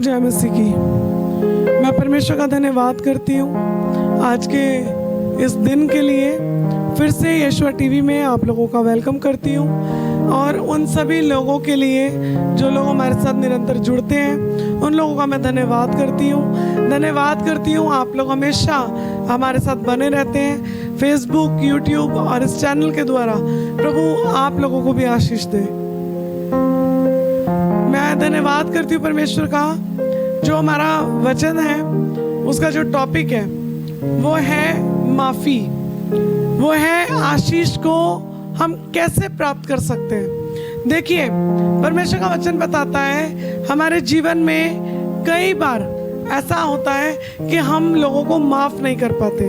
जय मसीह की। मैं परमेश्वर का धन्यवाद करती हूँ आज के इस दिन के लिए। फिर से यीशुआ टीवी में आप लोगों का वेलकम करती हूँ और उन सभी लोगों के लिए जो लोग हमारे साथ निरंतर जुड़ते हैं उन लोगों का मैं धन्यवाद करती हूँ। आप लोग हमेशा हमारे साथ बने रहते हैं फेसबुक, यूट्यूब और इस चैनल के द्वारा। प्रभु आप लोगों को भी आशीष दे। मैं धन्यवाद करती हूँ परमेश्वर का। जो हमारा वचन है उसका जो टॉपिक है वो है माफ़ी, वो है आशीष को हम कैसे प्राप्त कर सकते हैं। देखिए परमेश्वर का वचन बताता है हमारे जीवन में कई बार ऐसा होता है कि हम लोगों को माफ़ नहीं कर पाते,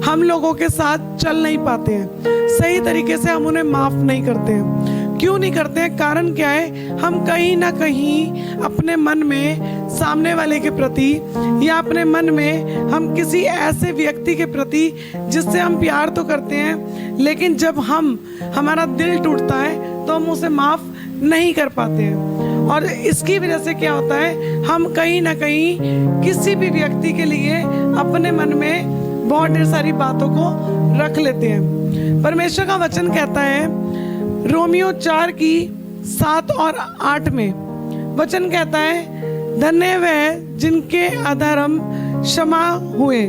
हम लोगों के साथ चल नहीं पाते हैं, सही तरीके से हम उन्हें माफ़ नहीं करते हैं। क्यों नहीं करते हैं? कारण क्या है? हम कहीं ना कहीं अपने मन में सामने वाले के प्रति या अपने मन में हम किसी ऐसे व्यक्ति के प्रति जिससे हम प्यार तो करते हैं, लेकिन जब हमारा दिल टूटता है तो हम उसे माफ़ नहीं कर पाते हैं। और इसकी वजह से क्या होता है, हम कहीं ना कहीं किसी भी व्यक्ति के लिए अपने मन में बहुत ढेर सारी बातों को रख लेते हैं। परमेश्वर का वचन कहता है रोमियो 4:7 और 8 में वचन कहता है, धन्य वह जिनके अधर्म क्षमा हुए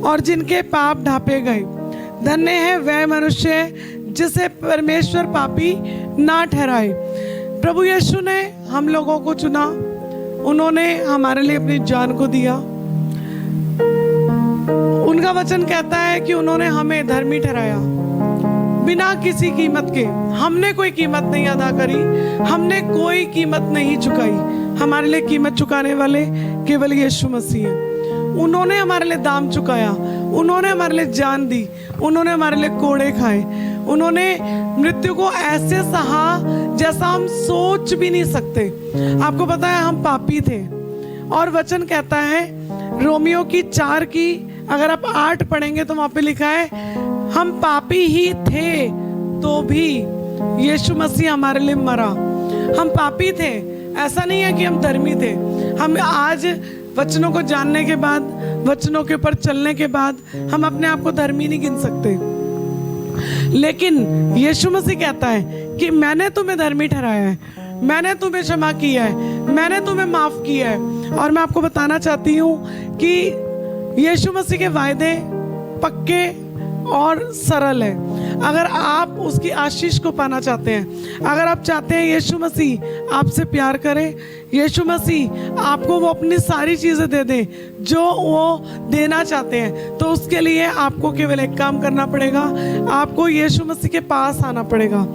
और जिनके पाप ढांपे गए। धन्य है वह मनुष्य जिसे परमेश्वर पापी ना ठहराए। प्रभु यीशु ने हम लोगों को चुना, उन्होंने हमारे लिए अपनी जान को दिया। उनका वचन कहता है कि उन्होंने हमें धर्मी ठहराया बिना किसी कीमत के। हमने कोई कीमत नहीं अदा करी, हमने कोई कीमत नहीं चुकाई। हमारे लिए कीमत चुकाने वाले केवल यीशु मसीह हैं। उन्होंने हमारे लिए दाम चुकाया, उन्होंने हमारे लिए जान दी, उन्होंने हमारे लिए कोड़े खाए, उन्होंने मृत्यु को ऐसे सहा जैसा हम सोच भी नहीं सकते। आपको पता है हम पापी थे और वचन कहता है रोमियो की 4 की अगर आप 8 पढ़ेंगे तो वहां पे लिखा है हम पापी ही थे तो भी यीशु मसीह हमारे लिए मरा। हम पापी थे, ऐसा नहीं है कि हम धर्मी थे। हम आज वचनों को जानने के बाद, वचनों के ऊपर चलने के बाद हम अपने आप को धर्मी नहीं गिन सकते, लेकिन यीशु मसीह कहता है कि मैंने तुम्हें धर्मी ठहराया है, मैंने तुम्हें क्षमा किया है, मैंने तुम्हें माफ किया है। और मैं आपको बताना चाहती हूँ कि यीशु मसीह के वायदे पक्के और सरल है। अगर आप उसकी आशीष को पाना चाहते हैं, अगर आप चाहते हैं यीशु मसीह आपसे प्यार करे, यीशु मसीह आपको वो अपनी सारी चीज़ें दे दे जो वो देना चाहते हैं, तो उसके लिए आपको केवल एक काम करना पड़ेगा। आपको यीशु मसीह के पास आना पड़ेगा।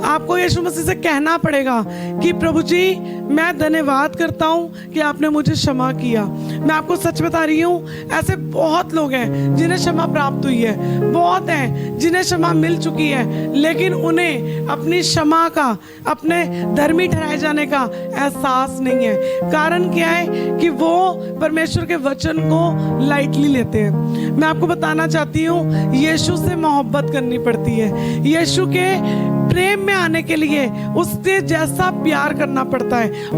आपको यीशु मसीह से कहना पड़ेगा कि प्रभु जी मैं धन्यवाद करता हूँ कि आपने मुझे क्षमा किया। मैं आपको सच बता रही हूँ, ऐसे बहुत लोग हैं जिन्हें क्षमा प्राप्त हुई है, बहुत हैं जिन्हें क्षमा मिल चुकी है, लेकिन उन्हें अपनी क्षमा का, अपने धर्मी ठहराए जाने का एहसास नहीं है। कारण क्या है कि वो परमेश्वर के वचन को लाइटली लेते हैं। मैं आपको बताना चाहती हूँ यीशु से मोहब्बत करनी पड़ती है। यीशु के प्रेम में आने के लिए उससे जैसा प्यार करना पड़ता है।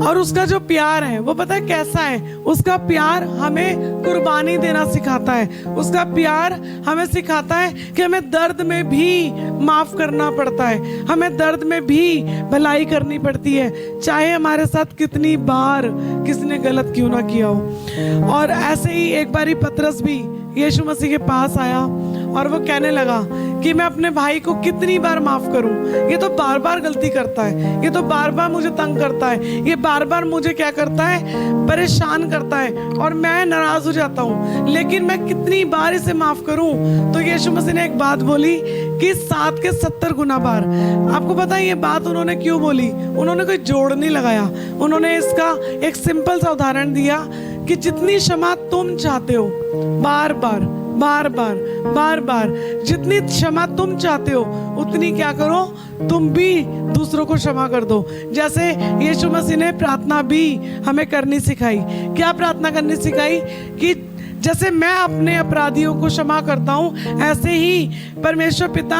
और उसका जो प्यार है वो पता है कैसा है? उसका प्यार हमें कुर्बानी देना सिखाता है। उसका प्यार हमें सिखाता है कि हमें दर्द में भी माफ करना पड़ता है, हमें दर्द में भी भलाई करनी पड़ती है, चाहे हमारे साथ कितनी बार किसी ने गलत क्यों ना किया हो। और ऐसे ही एक बारी पतरस भी यीशु मसीह के पास आया और वो कहने लगा कि मैं अपने भाई को कितनी बार माफ करूं, ये तो बार बार गलती करता है, ये तो बार बार मुझे तंग करता है, ये बार बार मुझे क्या करता है, परेशान करता है और मैं नाराज हो जाता हूं, लेकिन मैं कितनी बार इसे माफ करूं। तो यीशु मसीह ने एक बात बोली कि 7 के 70 गुना बार। आपको पता है ये बात उन्होंने क्यों बोली? उन्होंने कोई जोड़ नहीं लगाया, उन्होंने इसका एक सिंपल सा उदाहरण दिया कि जितनी क्षमा तुम चाहते हो, बार बार बार बार बार बार जितनी क्षमा तुम चाहते हो उतनी क्या करो, तुम भी दूसरों को क्षमा कर दो। जैसे यीशु मसीह ने प्रार्थना भी हमें करनी सिखाई। क्या प्रार्थना करनी सिखाई? कि जैसे मैं अपने अपराधियों को क्षमा करता हूँ, ऐसे ही परमेश्वर पिता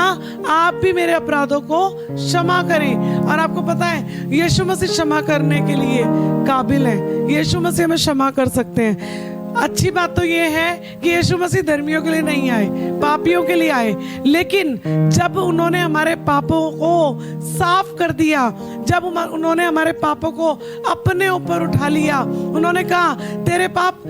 आप भी मेरे अपराधों को क्षमा करें। और आपको पता है यीशु मसीह क्षमा करने के लिए काबिल है। यीशु मसीह हमें क्षमा कर सकते हैं। अच्छी बात तो ये है कि यीशु मसीह धर्मियों के लिए नहीं आए, पापियों के लिए आए। लेकिन जब उन्होंने हमारे पापों को साफ कर दिया, जब उन्होंने हमारे पापों को अपने ऊपर उठा लिया, उन्होंने कहा तेरे पाप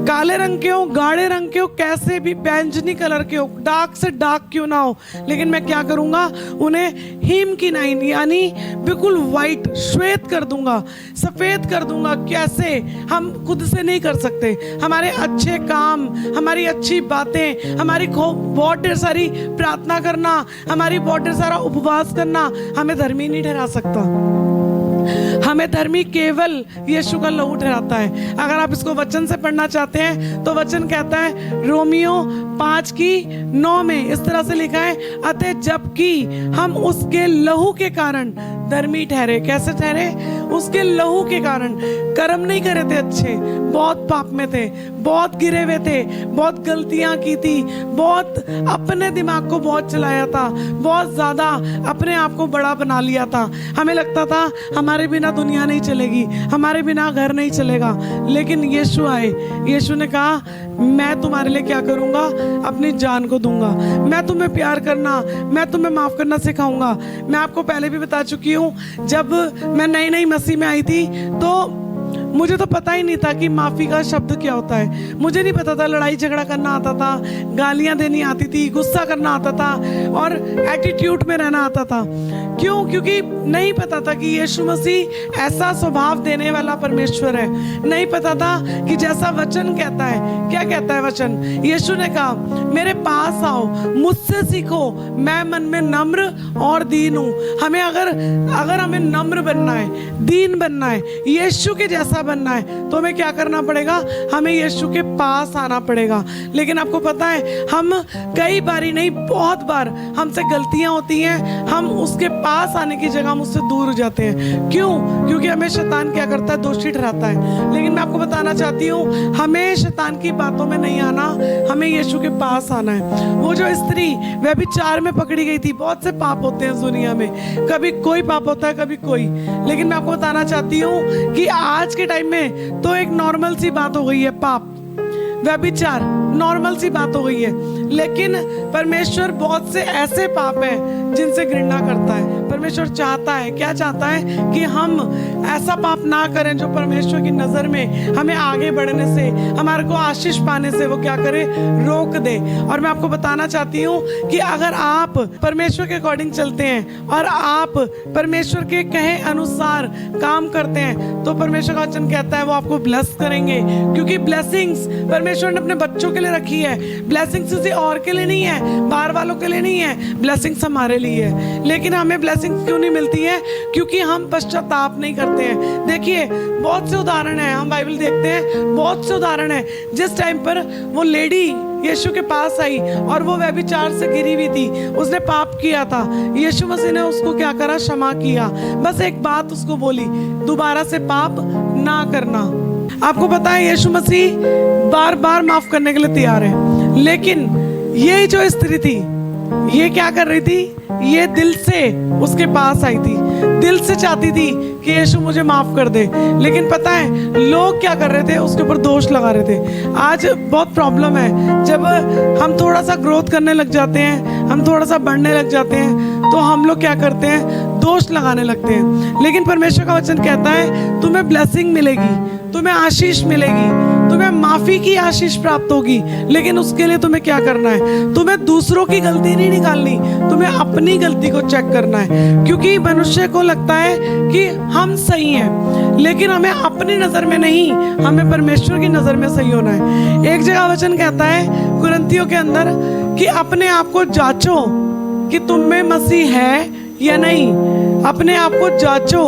काले रंग के हो, गाढ़े रंग के हो, कैसे भी बैंगनी कलर के हो, डार्क से डार्क क्यों ना हो, लेकिन मैं क्या करूंगा, उन्हें हीम की नाइन यानी बिल्कुल वाइट, श्वेत कर दूंगा, सफेद कर दूंगा। कैसे? हम खुद से नहीं कर सकते। हमारे अच्छे काम, हमारी अच्छी बातें, हमारी बहुत ढेर सारी प्रार्थना करना, हमारी बहुत ढेर सारा उपवास करना हमें धर्मी नहीं ठहरा सकता। हमें धर्मी केवल यीशु का लहू ठहराता है। अगर आप इसको वचन से पढ़ना चाहते हैं तो वचन कहता है रोमियो 5:9 में इस तरह से लिखा है, अतः जबकि हम उसके लहू के कारण धर्मी ठहरे। कैसे ठहरे? उसके लहू के कारण। कर्म नहीं करे थे अच्छे, बहुत पाप में थे, बहुत गिरे हुए थे, बहुत गलतियां की थी, बहुत अपने दिमाग को बहुत चलाया था, बहुत ज्यादा अपने आप को बड़ा बना लिया था। हमें लगता था हमारे बिना दुनिया नहीं चलेगी, हमारे बिना घर नहीं चलेगा। लेकिन यीशु आए, यीशु ने कहा मैं तुम्हारे लिए क्या करूंगा, अपनी जान को दूंगा। मैं तुम्हें प्यार करना, मैं तुम्हें माफ करना सिखाऊंगा। मैं आपको पहले भी बता चुकी हूँ, जब मैं नई नई मसीह में आई थी तो मुझे तो पता ही नहीं था कि माफ़ी का शब्द क्या होता है। मुझे नहीं पता था लड़ाई झगड़ा करना आता था, गालियाँ देनी आती थी, गुस्सा करना आता था और एटीट्यूड में रहना आता था। क्यों? क्योंकि नहीं पता था कि यीशु मसीह ऐसा स्वभाव देने वाला परमेश्वर है। नहीं पता था कि जैसा वचन कहता है, क्या कहता है वचन? यीशु ने कहा मेरे पास आओ, मुझसे सीखो, मैं मन में नम्र और दीन हूँ। हमें अगर हमें नम्र बनना है, दीन बनना है, यीशु के जैसा बनना है तो हमें क्या करना पड़ेगा? हमें यीशु के पास आना पड़ेगा। लेकिन आपको पता है हम कई बारी नहीं, बहुत बार हमसे गलतियां होती हैं, हम उसके पास आने की जगह हम उससे दूर हो जाते हैं। क्यों? क्योंकि हमें शैतान क्या करता है? दोषी ठहराता है। लेकिन मैं आपको बताना चाहती हूँ हमें शैतान की बातों में नहीं आना, हमें यीशु के पास आना है। वो जो स्त्री व्यभिचार में पकड़ी गई थी, बहुत से पाप होते हैं इस दुनिया में, कभी कोई पाप होता है, कभी कोई। लेकिन मैं आपको बताना चाहती हूँ कि आज के टाइम में तो एक नॉर्मल सी बात हो गई है, पाप, व्यभिचार नॉर्मल सी बात हो गई है। लेकिन परमेश्वर बहुत से ऐसे पाप हैं जिनसे घृणा करता है। परमेश्वर चाहता है, क्या चाहता है? कि हम ऐसा पाप ना करें जो परमेश्वर की नजर में हमें आगे बढ़ने से, हमारे को आशीष पाने से वो क्या करे? रोक दे। और मैं आपको बताना चाहती हूँ कि अगर आप परमेश्वर के अकॉर्डिंग चलते हैं और आप परमेश्वर के कहे अनुसार काम करते हैं तो परमेश्वर का वचन कहता है वो आपको ब्लेस करेंगे। क्योंकि ब्लेसिंग्स परमेश्वर ने अपने बच्चों के लिए रखी है। ब्लेसिंग्स किसी और के लिए नहीं है, बाहर वालों के लिए नहीं है, ब्लेसिंग्स हमारे लिए है। लेकिन हमें ब्लेसिंग्स क्यों नहीं मिलती है? क्योंकि हम पश्चाताप नहीं करते हैं। देखिए बहुत से उदाहरण हैं, हम बाइबल देखते हैं, बहुत से उदाहरण हैं। जिस टाइम पर वो लेडी यीशु के पास आई और वो व्यभिचार से घिरी हुई थी, उसने पाप किया था, यीशु मसीह ने उसको क्या करा? क्षमा किया। बस एक बात उसको बोली, दोबारा से पाप ना करना। आपको पता है यीशु मसीह बार बार माफ करने के लिए तैयार है। लेकिन ये जो स्त्री थी, ये क्या कर रही थी? ये दिल से उसके पास आई थी, दिल से चाहती थी कि यीशु मुझे माफ कर दे। लेकिन पता है लोग क्या कर रहे थे? उसके ऊपर दोष लगा रहे थे। आज बहुत प्रॉब्लम है, जब हम थोड़ा सा ग्रोथ करने लग जाते हैं, हम थोड़ा सा बढ़ने लग जाते हैं तो हम लोग क्या करते हैं? दोष लगाने लगते हैं। लेकिन परमेश्वर का वचन कहता है तुम्हें ब्लेसिंग मिलेगी, तुम्हें आशीष मिलेगी, तुम्हें माफी की आशीष प्राप्त होगी। लेकिन उसके लिए तुम्हें क्या करना है? तुम्हें दूसरों की गलती नहीं निकालनी, तुम्हें अपनी गलती को चेक करना है। क्योंकि मनुष्य को लगता है कि हम सही हैं, लेकिन हमें अपनी नजर में नहीं, हमें परमेश्वर की नजर में सही होना है। एक जगह वचन कहता है कुरिन्थियों के अंदर कि अपने आप को जांचो कि तुम में मसीह है या नहीं। अपने आप को जांचो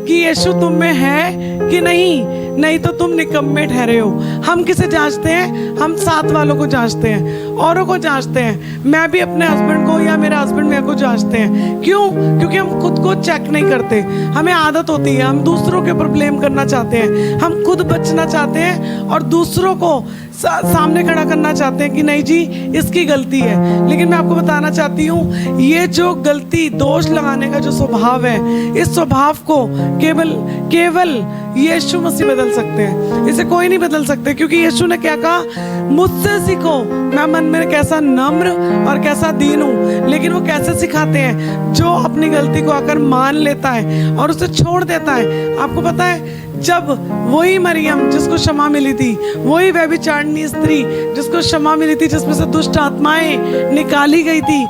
कि यीशु तुम में है कि नहीं। नहीं तो तुम निकम्मे ठहरे हो। हम किसे जांचते हैं? हम साथ वालों को जांचते हैं, औरों को जांचते हैं। मैं भी अपने हस्बैंड को या मेरे हस्बैंड मेरे को जांचते हैं। क्यों? क्योंकि हम खुद को चेक नहीं करते। हमें आदत होती है, हम दूसरों के ऊपर ब्लेम करना चाहते हैं, हम खुद बचना चाहते हैं और दूसरों को सामने खड़ा करना चाहते हैं कि नहीं जी इसकी गलती है। लेकिन मैं आपको बताना चाहती हूँ, ये जो गलती, दोष लगाने का जो स्वभाव है, इस स्वभाव को केवल यीशु मसीह बदल सकते हैं। इसे कोई नहीं बदल सकते, क्योंकि यीशु ने क्या कहा? मुझसे सीखो, मैं मन में कैसा नम्र और कैसा दीन हूँ। लेकिन वो कैसे सिखाते हैं? जो अपनी गलती को आकर मान लेता है और उसे छोड़ देता है। आपको पता है, जब वही मरियम जिसको क्षमा मिली थी, वही व्यभिचारिणी स्त्री जिसको क्षमा मिली थी, जिसमें से दुष्ट आत्माएं निकाली गई थी,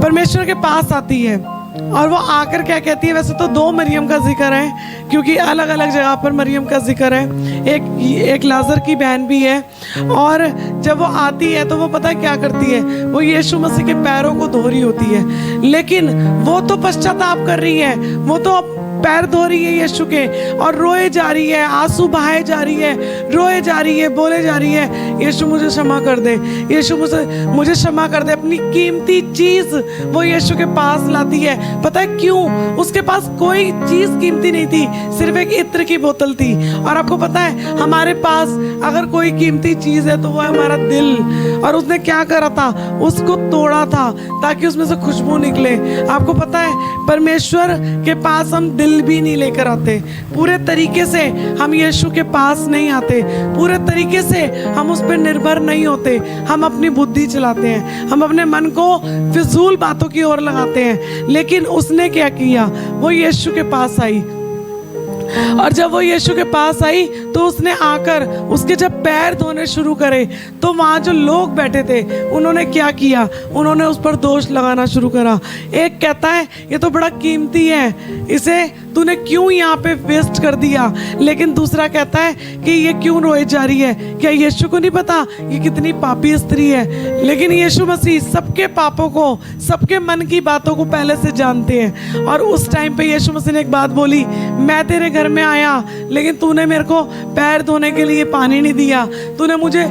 परमेश्वर के पास आती है और वो आकर क्या कहती है? वैसे तो दो मरियम का जिक्र है, क्योंकि अलग अलग जगह पर मरियम का जिक्र है। एक लाजर की बहन भी है। और जब वो आती है तो वो पता है क्या करती है? वो यीशु मसीह के पैरों को धो रही होती है। लेकिन वो तो पश्चाताप कर रही है, वो तो पैर धो रही है यीशु के और रोए जा रही है, आंसू बहाए जा रही है, रोए जा रही है, बोले जा रही है, यीशु मुझे क्षमा कर दे, यीशु मुझे क्षमा कर दे। अपनी कीमती चीज वो यीशु के पास लाती है। पता है क्यों? उसके पास कोई चीज कीमती नहीं थी, सिर्फ एक इत्र की बोतल थी। और आपको पता है, हमारे पास अगर कोई कीमती चीज है तो वो है हमारा दिल। और उसने क्या करा था? उसको तोड़ा था ताकि उसमें से खुशबू निकले। आपको पता है, परमेश्वर के पास हम दिल भी नहीं लेकर आते। पूरे तरीके से हम यीशु के पास नहीं आते, पूरे तरीके से हम उस पर निर्भर नहीं होते। हम अपनी बुद्धि चलाते हैं, हम अपने मन को फिजूल बातों की ओर लगाते हैं। लेकिन उसने क्या किया? वो यीशु के पास आई, और जब वो यीशु के पास आई तो उसने आकर उसके जब पैर धोने शुरू करे तो वहाँ जो लोग बैठे थे उन्होंने क्या किया? उन्होंने उस पर दोष लगाना शुरू करा। एक कहता है ये तो बड़ा कीमती है, इसे तूने क्यों यहाँ पे वेस्ट कर दिया? लेकिन दूसरा कहता है कि ये क्यों रोए जा रही है? क्या यीशु को नहीं पता ये कितनी पापी स्त्री है? लेकिन यीशु मसीह सबके पापों को, सबके मन की बातों को पहले से जानते हैं। और उस टाइम पे यीशु मसीह ने एक बात बोली, मैं तेरे घर में आया लेकिन तूने मेरे को पैर धोने के लिए पानी नहीं दिया, तूने मुझे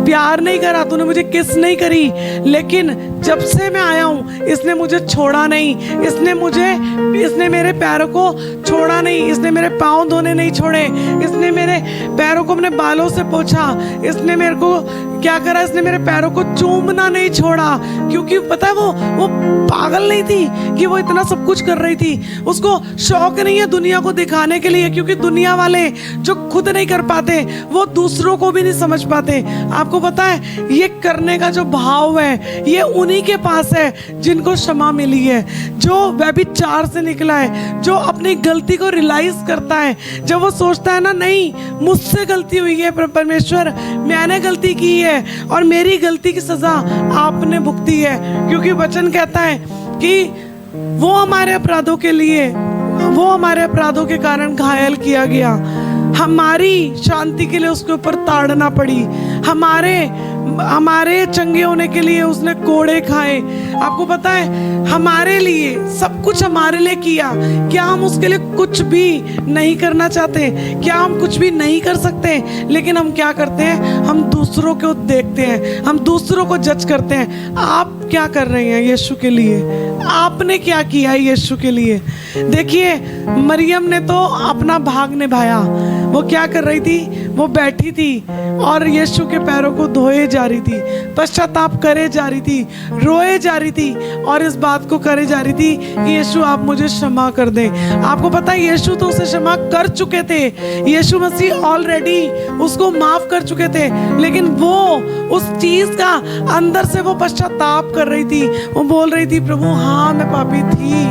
प्यार नहीं करा, तूने मुझे किस नहीं करी। लेकिन जब से मैं आया हूँ इसने मुझे छोड़ा नहीं, इसने मेरे पैरों को छोड़ा नहीं, इसने मेरे पाँव धोने नहीं छोड़े, इसने मेरे पैरों को अपने बालों से पोंछा, इसने मेरे को क्या करा? इसने मेरे पैरों को चूमना नहीं छोड़ा। क्योंकि पता है वो पागल नहीं थी कि वो इतना सब कुछ कर रही थी। उसको शौक नहीं है दुनिया को दिखाने के लिए, क्योंकि दुनिया वाले जो खुद नहीं कर पाते वो दूसरों को भी नहीं समझ पाते। आपको पता है, ये करने का जो भाव है ये उन्हीं के पास है जिनको क्षमा मिली है, जो व्यभिचार से निकला है, जो अपनी गलती को रियलाइज करता है। जब वो सोचता है ना, नहीं मुझसे गलती हुई है परमेश्वर, मैंने गलती की है और मेरी गलती की सजा आपने भुगती है। क्योंकि वचन कहता है कि वो हमारे अपराधों के कारण घायल किया गया, हमारी शांति के लिए उसके ऊपर ताड़ना पड़ी, हमारे चंगे होने के लिए उसने कोड़े खाए। आपको पता है, हमारे लिए सब कुछ हमारे लिए किया। क्या हम उसके लिए कुछ भी नहीं करना चाहते? क्या हम कुछ भी नहीं कर सकते? लेकिन हम क्या करते हैं? हम दूसरों को देखते हैं, हम दूसरों को जज करते हैं। आप क्या कर रहे हैं यीशु के लिए? आपने क्या किया है यीशु के लिए? देखिए, मरियम ने तो अपना भाग निभाया। वो क्या कर रही थी? वो बैठी थी और यीशु के पैरों को धोए जा रही थी, पश्चाताप करे जा रही थी, रोए जा रही थी और इस बात को करे जा रही थी कि यीशु आप मुझे क्षमा कर दें। आपको पता है, यीशु तो उसे क्षमा कर चुके थे, यीशु मसीह ऑलरेडी उसको माफ कर चुके थे। लेकिन वो उस चीज का अंदर से वो पश्चाताप कर रही थी। वो बोल रही थी, प्रभु हाँ मैं पापी थी,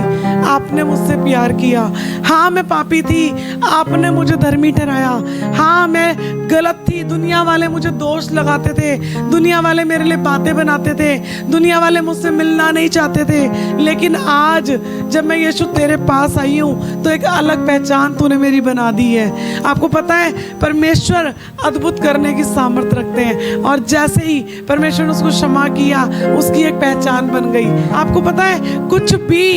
आपने मुझसे प्यार किया, हाँ मैं पापी थी, आपने मुझे धर्मी ठहराया, ठहराया। हाँ, मैं गलत थी, दुनिया वाले मुझे दोष लगाते थे, दुनिया वाले मेरे लिए बातें बनाते थे, दुनिया वाले मुझसे मिलना नहीं चाहते थे, लेकिन आज जब मैं यीशु तेरे पास आई हूँ तो एक अलग पहचान तूने मेरी बना दी है। आपको पता है परमेश्वर अद्भुत करने की सामर्थ रखते हैं, और जैसे ही परमेश्वर ने उसको क्षमा किया उसकी एक पहचान बन गई। आपको पता है कुछ भी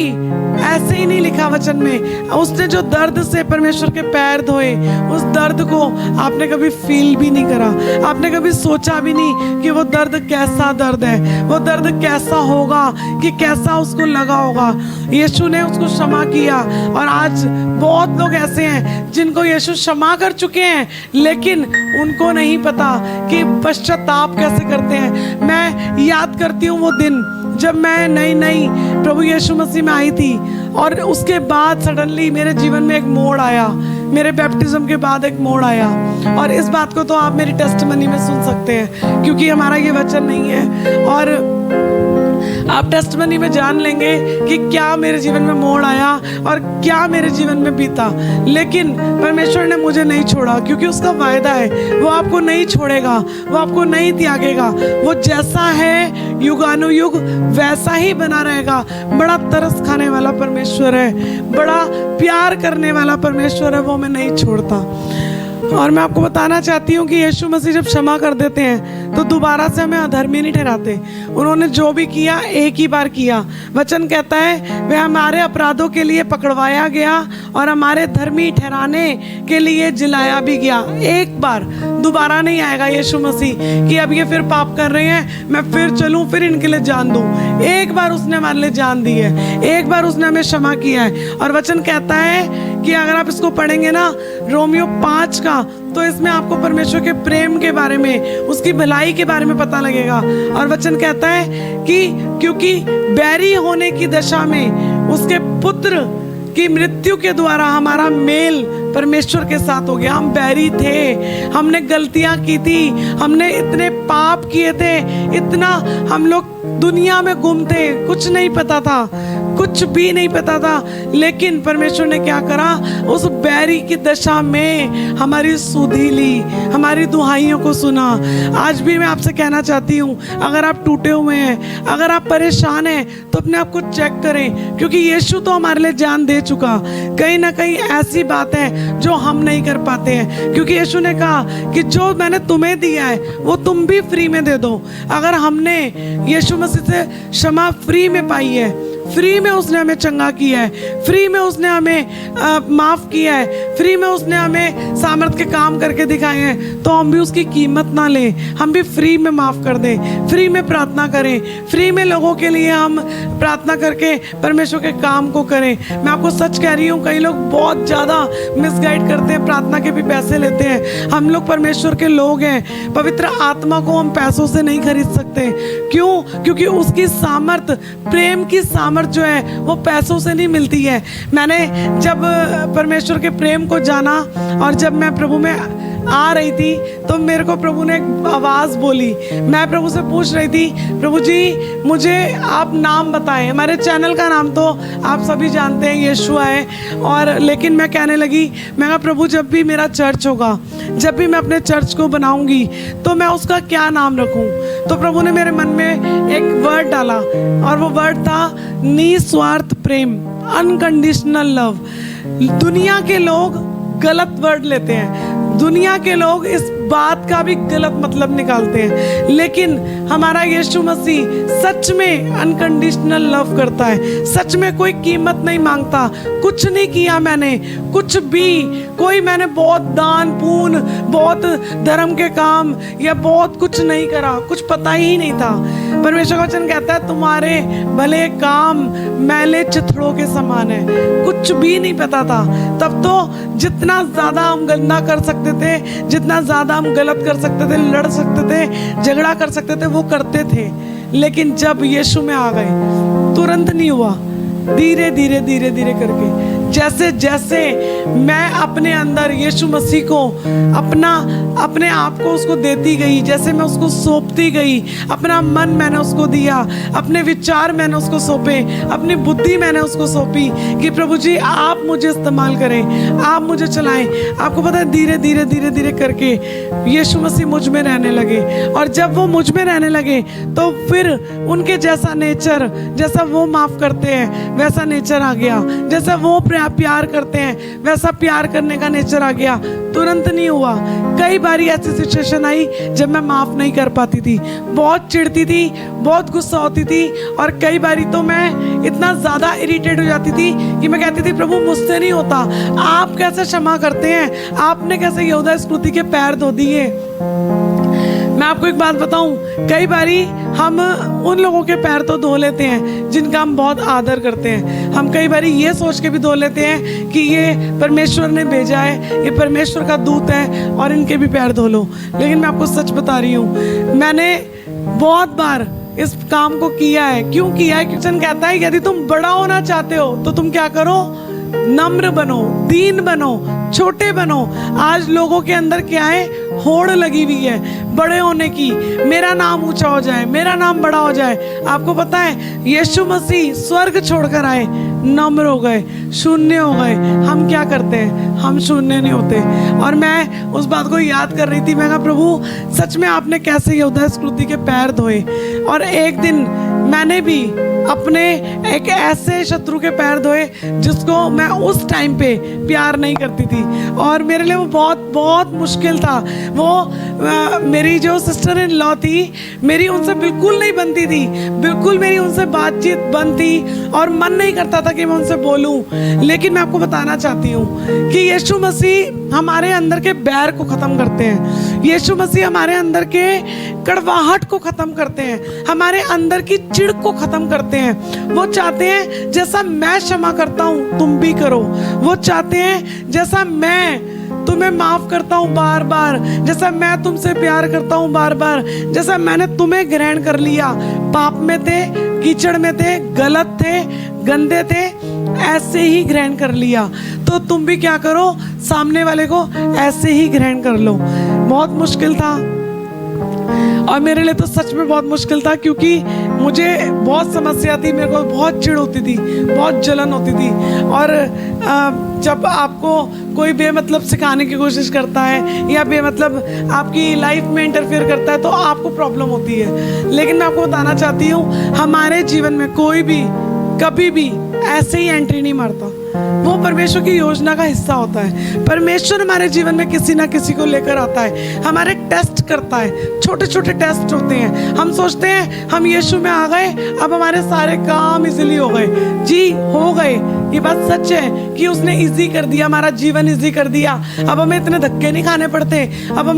ऐसे ही नहीं लिखा वचन में। उसने जो दर्द से परमेश्वर के पैर धोए, उस दर्द को आपने कभी फील भी नहीं करा, आपने कभी सोचा भी नहीं कि वो दर्द कैसा दर्द है, वो दर्द कैसा होगा, कि कैसा उसको लगा होगा। यीशु ने उसको क्षमा किया, और आज बहुत लोग ऐसे हैं जिनको यीशु क्षमा कर चुके हैं, लेकिन उनको नहीं पता कि पश्चाताप कैसे करते हैं। मैं याद करती हूँ वो दिन जब मैं नई प्रभु यीशु मसीह में आई थी, और उसके बाद सडनली मेरे जीवन में एक मोड़ आया। मेरे बैप्टिज्म के बाद एक मोड़ आया, और इस बात को तो आप मेरी टेस्टिमनी में सुन सकते हैं, क्योंकि हमारा ये वचन नहीं है, और आप टेस्टिमनी में जान लेंगे कि क्या मेरे जीवन में मोड़ आया और क्या मेरे जीवन में बीता। लेकिन परमेश्वर ने मुझे नहीं छोड़ा, क्योंकि उसका वायदा है वो आपको नहीं छोड़ेगा, वो आपको नहीं त्यागेगा। वो जैसा है युगानुयुग वैसा ही बना रहेगा। बड़ा तरस खाने वाला परमेश्वर है, बड़ा प्यार करने वाला परमेश्वर है, वो हमें नहीं छोड़ता। और मैं आपको बताना चाहती हूँ कि यीशु मसीह जब क्षमा कर देते हैं तो दोबारा से हमें अधर्मी नहीं ठहराते। उन्होंने जो भी किया एक ही बार किया। वचन कहता है वह हमारे अपराधों के लिए पकड़वाया गया और हमारे धर्मी ठहराने के लिए जिलाया भी गया। एक बार, दोबारा नहीं आएगा यीशु मसीह कि अब ये फिर पाप कर रहे हैं, मैं फिर चलूं, फिर इनके लिए जान दूं। एक बार उसने हमारे लिए जान दी है, एक बार उसने हमें क्षमा किया है। और वचन कहता है कि अगर आप इसको पढ़ेंगे ना, रोमियो 5 का, तो इसमें आपको परमेश्वर के प्रेम के बारे में, उसकी भलाई के बारे में पता लगेगा। और वचन कहता है कि क्योंकि बैरी होने की दशा में उसके पुत्र की मृत्यु के द्वारा हमारा मेल परमेश्वर के साथ हो गया। हम बैरी थे, हमने गलतियां की थी, हमने इतने पाप किए थे, इतना हम लोग दुनिया में घूमते, कुछ नहीं पता था, कुछ भी नहीं पता था। लेकिन परमेश्वर ने क्या करा, उस बैरी की दशा में हमारी सुधि ली, हमारी दुहाइयों को सुना। आज भी मैं आपसे कहना चाहती हूँ, अगर आप टूटे हुए हैं, अगर आप परेशान हैं, तो अपने आप को चेक करें, क्योंकि यीशु तो हमारे लिए जान दे चुका। कहीं ना कहीं ऐसी बात है जो हम नहीं कर पाते हैं, क्योंकि यीशु ने कहा कि जो मैंने तुम्हें दिया है वो तुम भी फ्री में दे दो। अगर हमने यीशु मसीह से क्षमा फ्री में पाई है, फ्री में उसने हमें चंगा किया है, फ्री में उसने हमें माफ किया है, फ्री में उसने हमें सामर्थ के काम करके दिखाए हैं, तो हम भी उसकी कीमत ना लें, हम भी फ्री में माफ कर दें, फ्री में प्रार्थना करें, फ्री में लोगों के लिए हम प्रार्थना करके परमेश्वर के काम को करें। मैं आपको सच कह रही हूँ, कई लोग बहुत ज़्यादा मिसगाइड करते हैं, प्रार्थना के भी पैसे लेते हैं। हम लोग परमेश्वर के लोग हैं, पवित्र आत्मा को हम पैसों से नहीं खरीद सकते। क्यों? क्योंकि उसकी सामर्थ, प्रेम की सामर्थ जो है वो पैसों से नहीं मिलती है। मैंने जब परमेश्वर के प्रेम को जाना और जब मैं प्रभु में आ रही थी, तो मेरे को प्रभु ने एक आवाज़ बोली। मैं प्रभु से पूछ रही थी, प्रभु जी मुझे आप नाम बताएं। हमारे चैनल का नाम तो आप सभी जानते हैं, यीशुआ है। और लेकिन मैं कहने लगी, मैं कहा प्रभु जब भी मेरा चर्च होगा, जब भी मैं अपने चर्च को बनाऊंगी, तो मैं उसका क्या नाम रखूं? तो प्रभु ने मेरे मन में एक वर्ड डाला, और वो वर्ड था निस्वार्थ प्रेम, अनकंडीशनल लव। दुनिया के लोग गलत वर्ड लेते हैं, दुनिया के लोग इस बात का भी गलत मतलब निकालते हैं, लेकिन हमारा यीशु मसीह सच में अनकंडीशनल लव करता है, सच में कोई कीमत नहीं मांगता। कुछ नहीं किया मैंने, कुछ भी, कोई मैंने बहुत दान पुण्य, बहुत धर्म के काम या बहुत कुछ नहीं करा, कुछ पता ही नहीं था। परमेश्वर का वचन कहता है तुम्हारे भले काम मैले चिथड़ों के समान है, कुछ भी नहीं पता था। तब तो जितना ज़्यादा हम गंदा कर सकते थे, जितना ज़्यादा हम गलत कर सकते थे, लड़ सकते थे, झगड़ा कर सकते थे, वो करते थे। लेकिन जब यीशु में आ गए, तुरंत नहीं हुआ, धीरे धीरे धीरे धीरे करके जैसे जैसे मैं अपने अंदर यीशु मसीह को अपने आप को उसको देती गई, जैसे मैं उसको सौंपती गई, अपना मन मैंने उसको दिया, अपने विचार मैंने उसको सौंपे, अपनी बुद्धि मैंने उसको सौंपी कि प्रभु जी आप मुझे इस्तेमाल करें, आप मुझे चलाएं। आपको पता है धीरे धीरे धीरे धीरे करके यीशु मसीह मुझ में रहने लगे, और जब वो मुझ में रहने लगे तो फिर उनके जैसा नेचर, जैसा वो माफ करते हैं वैसा नेचर आ गया, जैसा वो प्यार करते हैं वैसा प्यार करने का नेचर आ गया। तुरंत नहीं हुआ, कई बारी ऐसी सिचुएशन आई जब मैं माफ नहीं कर पाती थी, बहुत चिढ़ती थी, बहुत गुस्सा होती थी, और कई बारी तो मैं इतना ज्यादा इरिटेट हो जाती थी कि मैं कहती थी प्रभु मुझसे नहीं होता, आप कैसे क्षमा करते हैं, आपने कैसे यहूदा इस्करियोती के पैर धो दिए। मैं आपको एक बात बताऊं, कई बारी हम उन लोगों के पैर तो धो लेते हैं जिनका हम बहुत आदर करते हैं, हम कई बारी ये सोच के भी धो लेते हैं कि ये परमेश्वर ने भेजा है, ये परमेश्वर का दूत है और इनके भी पैर धो लो। लेकिन मैं आपको सच बता रही हूँ, मैंने बहुत बार इस काम को किया है। क्यों किया है? क्रिश्चियन कहता है यदि तुम बड़ा होना चाहते हो तो तुम क्या करो, नम्र बनो, दीन बनो, छोटे बनो। आज लोगों के अंदर क्या है, होड़ लगी हुई है बड़े होने की, मेरा नाम ऊंचा हो जाए, मेरा नाम बड़ा हो जाए। आपको पता है यीशु मसीह स्वर्ग छोड़कर आए, नम्र हो गए, शून्य हो गए। हम क्या करते हैं, हम शून्य नहीं होते। और मैं उस बात को याद कर रही थी, मैं कहा प्रभु सच में आपने कैसे यहूदा इस्करियोती के पैर धोए। और एक दिन मैंने भी अपने एक ऐसे शत्रु के पैर धोए जिसको मैं उस टाइम पे प्यार नहीं करती थी, और मेरे लिए वो बहुत बहुत मुश्किल था। वो मेरी जो सिस्टर इन लॉ थी, मेरी उनसे बिल्कुल नहीं बनती थी, बिल्कुल मेरी उनसे बातचीत बंद थी और मन नहीं करता था कि मैं उनसे बोलूं। लेकिन मैं आपको बताना चाहती हूँ कि यीशु मसीह हमारे अंदर के बैर को ख़त्म करते हैं, यीशु मसीह हमारे अंदर के कड़वाहट को ख़त्म करते हैं, हमारे अंदर की चिढ़ को ख़त्म करते हैं। वो चाहते हैं जैसा मैं क्षमा करता हूँ तुम भी करो, वो चाहते हैं जैसा मैं तुम्हें माफ करता हूँ बार बार, जैसा मैं तुमसे प्यार करता हूँ बार बार, जैसा मैंने तुम्हें ग्रहण कर लिया, पाप में थे, कीचड़ में थे, गलत थे, गंदे थे, ऐसे ही ग्रहण कर लिया, तो तुम भी क्या करो, सामने वाले को ऐसे ही ग्रहण कर लो। बहुत मुश्किल था, और मेरे लिए तो सच में बहुत मुश्किल था, क्योंकि मुझे बहुत समस्या थी, मेरे को बहुत चिढ़ होती थी, बहुत जलन होती थी। और जब आपको कोई बेमतलब सिखाने की कोशिश करता है या बेमतलब आपकी लाइफ में इंटरफेयर करता है तो आपको प्रॉब्लम होती है। लेकिन मैं आपको बताना चाहती हूँ, हमारे जीवन में कोई भी कभी भी ऐसे ही एंट्री नहीं मारता, वो परमेश्वर की योजना का हिस्सा होता है। परमेश्वर हमारे जीवन में किसी ना किसी को लेकर आता है, हमारे टेस्ट करता है, छोटे छोटे टेस्ट होते हैं। हम सोचते हैं हम यीशु में आ गए, अब हमारे सारे काम इजीली हो गए। जी हो गए, ये बात सच है कि उसने इजी कर दिया, हमारा जीवन इजी कर दिया। अब हमें इतने धक्के नहीं खाने पड़ते, अब